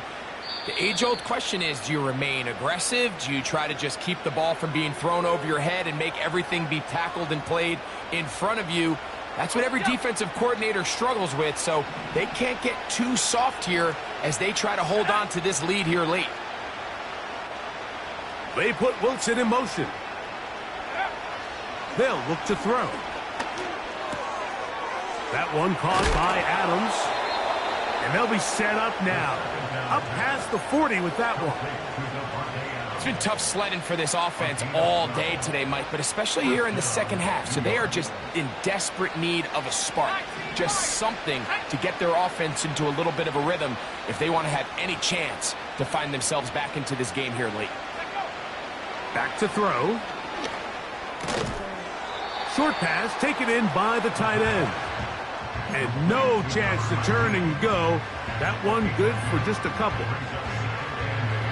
the age-old question is, do you remain aggressive? Do you try to just keep the ball from being thrown over your head and make everything be tackled and played in front of you? That's what every defensive coordinator struggles with, so they can't get too soft here as they try to hold on to this lead here late. They put Wilson in motion. They'll look to throw. That one caught by Adams. And they'll be set up now. Up past the 40 with that one. It's been tough sledding for this offense all day today, Mike, but especially here in the second half. So they are just in desperate need of a spark. Just something to get their offense into a little bit of a rhythm if they want to have any chance to find themselves back into this game here late. Back to throw. Short pass taken in by the tight end. And no chance to turn and go. That one good for just a couple.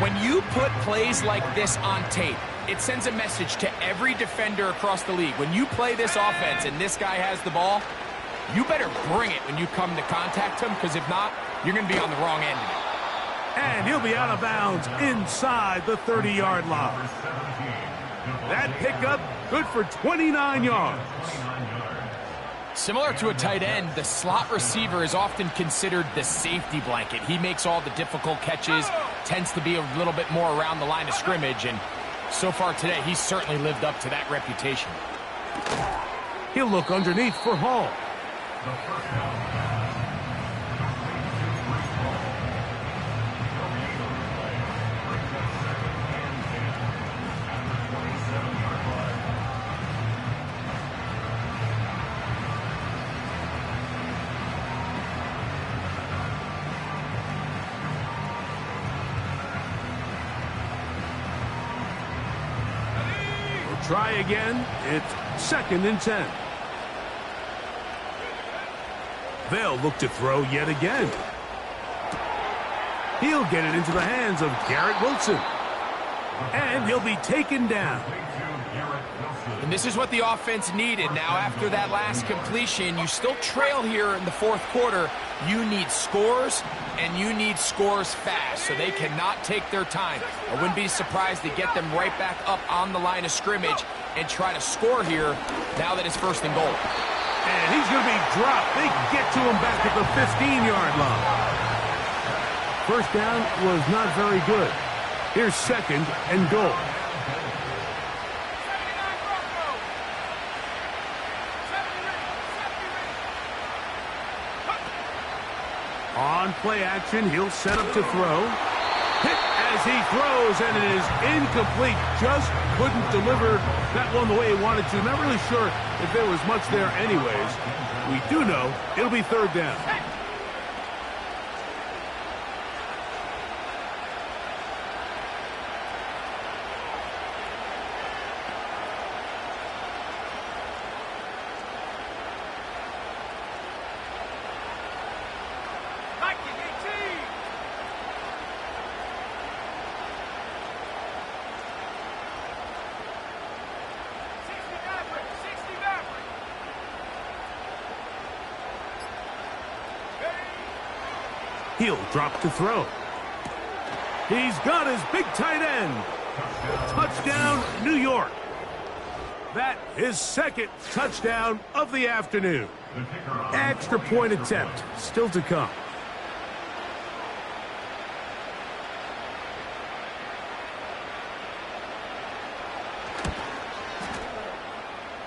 When you put plays like this on tape, it sends a message to every defender across the league. When you play this offense and this guy has the ball, you better bring it when you come to contact him, because if not, you're going to be on the wrong end of it. And he'll be out of bounds inside the 30-yard line. That pickup, good for 29 yards. Similar to a tight end, the slot receiver is often considered the safety blanket. He makes all the difficult catches, tends to be a little bit more around the line of scrimmage, and so far today, he's certainly lived up to that reputation. He'll look underneath for Hall. Try again. It's 2nd and 10. They'll look to throw yet again. He'll get it into the hands of Garrett Wilson. And he'll be taken down. And this is what the offense needed. Now, after that last completion, you still trail here in the 4th quarter. You need scores, and you need scores fast, so they cannot take their time. I wouldn't be surprised to get them right back up on the line of scrimmage and try to score here now that it's 1st and goal. And he's going to be dropped. They get to him back at the 15-yard line. 1st down was not very good. Here's 2nd and goal. On play action, he'll set up to throw. Hit as he throws, and it is incomplete. Just couldn't deliver that one the way he wanted to. Not really sure if there was much there anyways. We do know it'll be 3rd down. He'll drop to throw. He's got his big tight end. Touchdown, New York. That is 2nd touchdown of the afternoon. Extra point attempt still to come.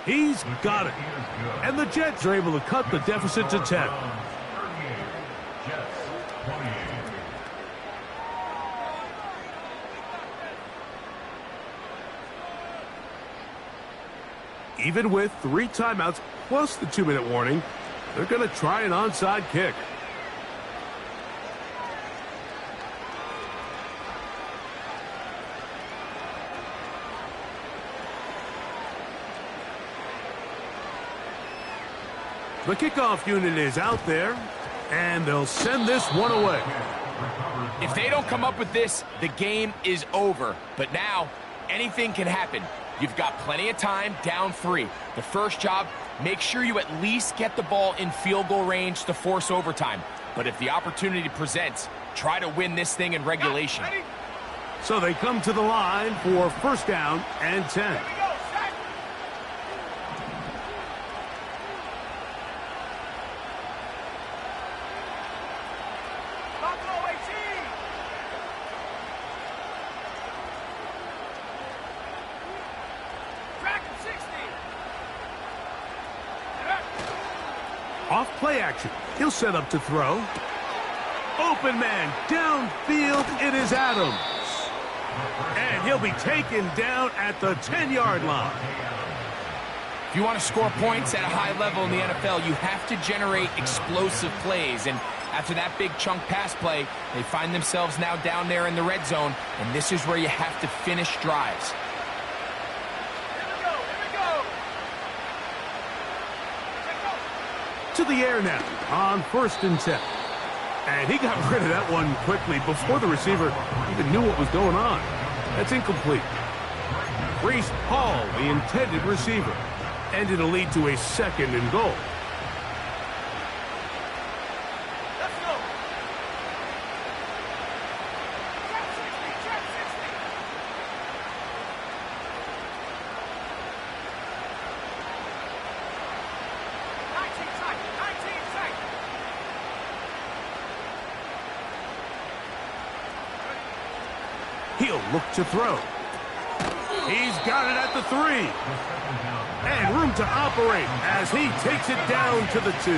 He's got it. And the Jets are able to cut the deficit to 10. Even with 3 timeouts plus the 2-minute warning, they're going to try an onside kick. The kickoff unit is out there, and they'll send this one away. If they don't come up with this, the game is over. But now, anything can happen. You've got plenty of time, down 3. The first job, make sure you at least get the ball in field goal range to force overtime. But if the opportunity presents, try to win this thing in regulation. So they come to the line for 1st down and 10. Off play action. He'll set up to throw. Open man downfield. It is Adams. And he'll be taken down at the 10-yard line. If you want to score points at a high level in the NFL, you have to generate explosive plays. And after that big chunk pass play, they find themselves now down there in the red zone. And this is where you have to finish drives. To the air now on 1st and 10. And he got rid of that one quickly before the receiver even knew what was going on. That's incomplete. Breece Hall, the intended receiver. And it'll lead to a 2nd and goal. He'll look to throw. He's got it at the 3. And room to operate as he takes it down to the 2.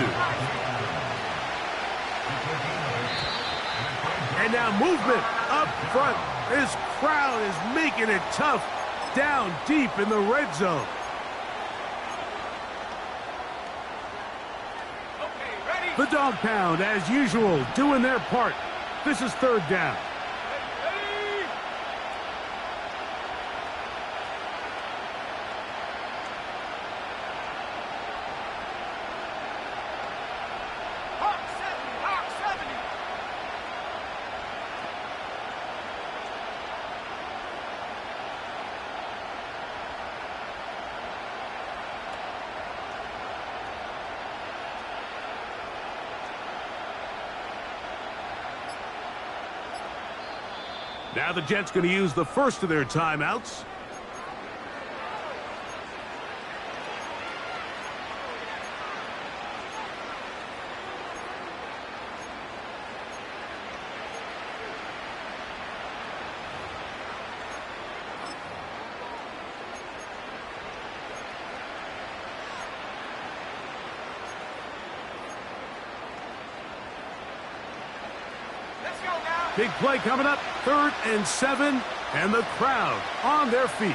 And now movement up front. This crowd is making it tough down deep in the red zone. The dog pound, as usual, doing their part. This is 3rd down. Now the Jets going to use the first of their timeouts. Big play coming up, 3rd and 7, and the crowd on their feet.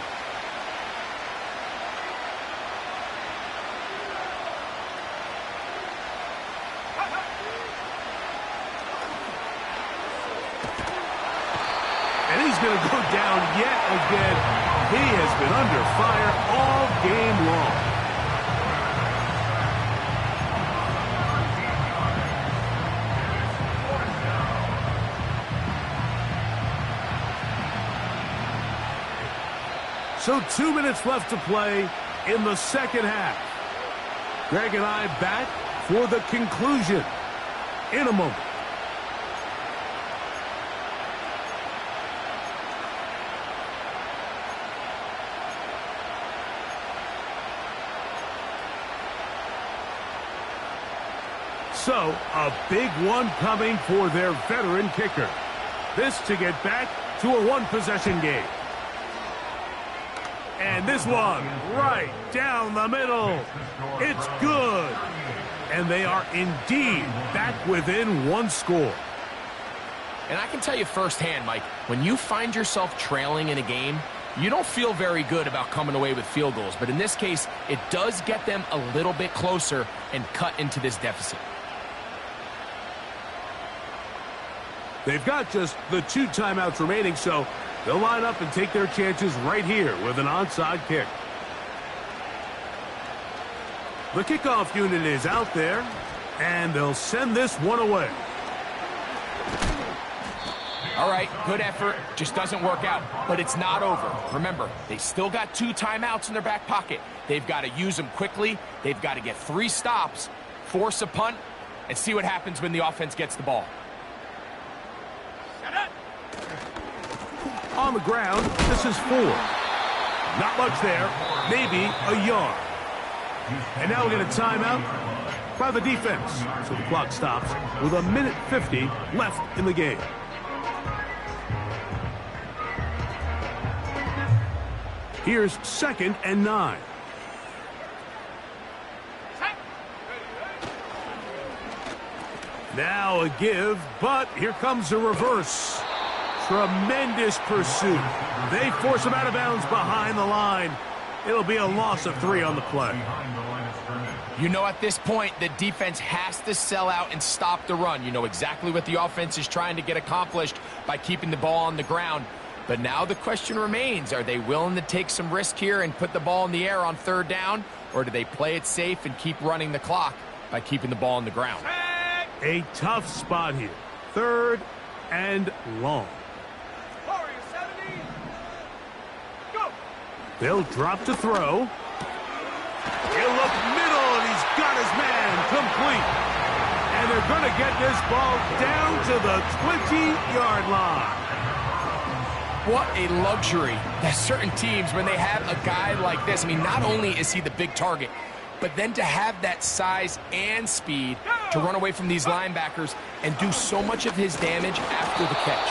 And he's going to go down yet again. He has been under fire all game long. So 2 minutes left to play in the second half. Greg and I back for the conclusion in a moment. So, a big one coming for their veteran kicker. This to get back to a one-possession game. And this one right down the middle. It's good. And they are indeed back within one score. And I can tell you firsthand, Mike, when you find yourself trailing in a game, you don't feel very good about coming away with field goals. But in this case, it does get them a little bit closer and cut into this deficit. They've got just the 2 timeouts remaining, so they'll line up and take their chances right here with an onside kick. The kickoff unit is out there, and they'll send this one away. All right, good effort. Just doesn't work out, but it's not over. Remember, they still got 2 timeouts in their back pocket. They've got to use them quickly. They've got to get 3 stops, force a punt, and see what happens when the offense gets the ball. On the ground, this is 4. Not much there, maybe a yard. And now we get a timeout by the defense. So the clock stops with 1:50 left in the game. Here's 2nd and 9. Now a give, but here comes a reverse. Tremendous pursuit. They force him out of bounds behind the line. It'll be a loss of 3 on the play. You know, at this point, the defense has to sell out and stop the run. You know exactly what the offense is trying to get accomplished by keeping the ball on the ground. But now the question remains, are they willing to take some risk here and put the ball in the air on 3rd down? Or do they play it safe and keep running the clock by keeping the ball on the ground? A tough spot here. 3rd and long. They'll drop to throw. He'll look middle, and he's got his man complete. And they're going to get this ball down to the 20-yard line. What a luxury that certain teams, when they have a guy like this, I mean, not only is he the big target, but then to have that size and speed to run away from these linebackers and do so much of his damage after the catch.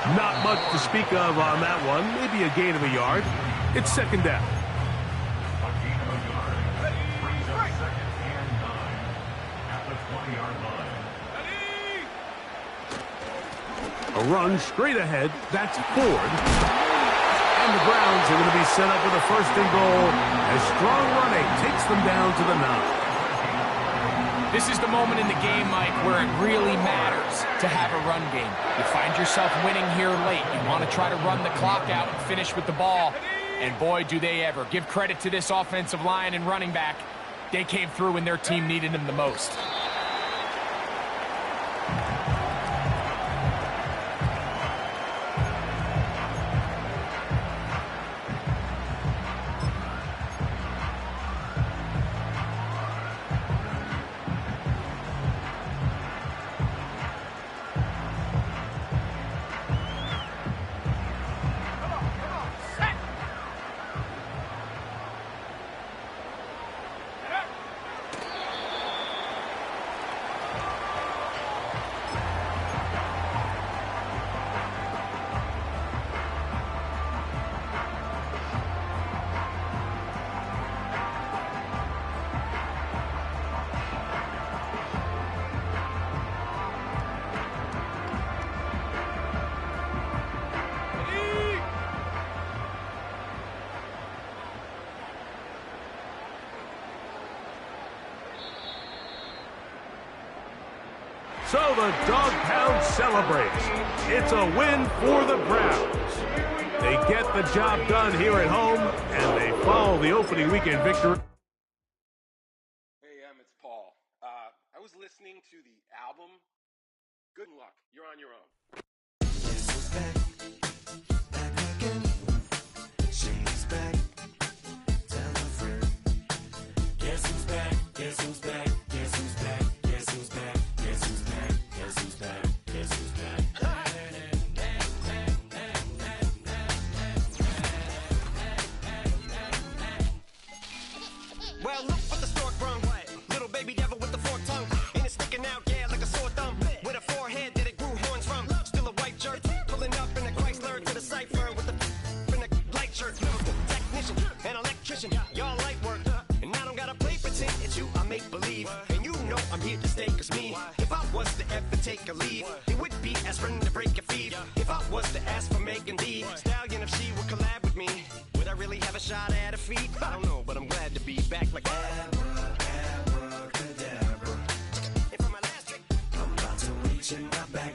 Not much to speak of on that one. Maybe a gain of a yard. It's second down. A gain of a yard. Brings up second and 9 at the 20-yard line. A run straight ahead. That's Ford. And the Browns are going to be set up with a first and goal as strong running takes them down to the 9. This is the moment in the game, Mike, where it really matters to have a run game. You find yourself winning here late. You want to try to run the clock out and finish with the ball. And boy, do they ever. Give credit to this offensive line and running back. They came through when their team needed them the most. So the Dog Pound celebrates. It's a win for the Browns. They get the job done here at home, and they follow the opening weekend victory. Hey, it's Paul. I was listening to the album. Good luck. You're on your own. She's back. Tell a friend. Guess who's back? Guess who's back? Guess who's back? Guess who's back? Guess who's back? Guess who's back? Guess who's back? Well, look what the stork brung. Little baby devil with the forked tongue. And it's sticking out, yeah, like a sore thumb. With a forehead that it grew horns from. Still a white jerk. Pulling up in a Chrysler to the cipher with a in a light shirt. Lyrical technician, an electrician. Y'all light work. And I don't gotta play pretend. It's you, I make believe. And you know I'm here to stay, cause me, if I was to ever take a leave, it would be aspirin to break a fever. If I was to ask for Megan D Stallion, if she would collab with me, would I really have a shot at a feat? I don't know, but I'm glad to be back like abracadabra. And for my last trick, I'm about to reach in my back.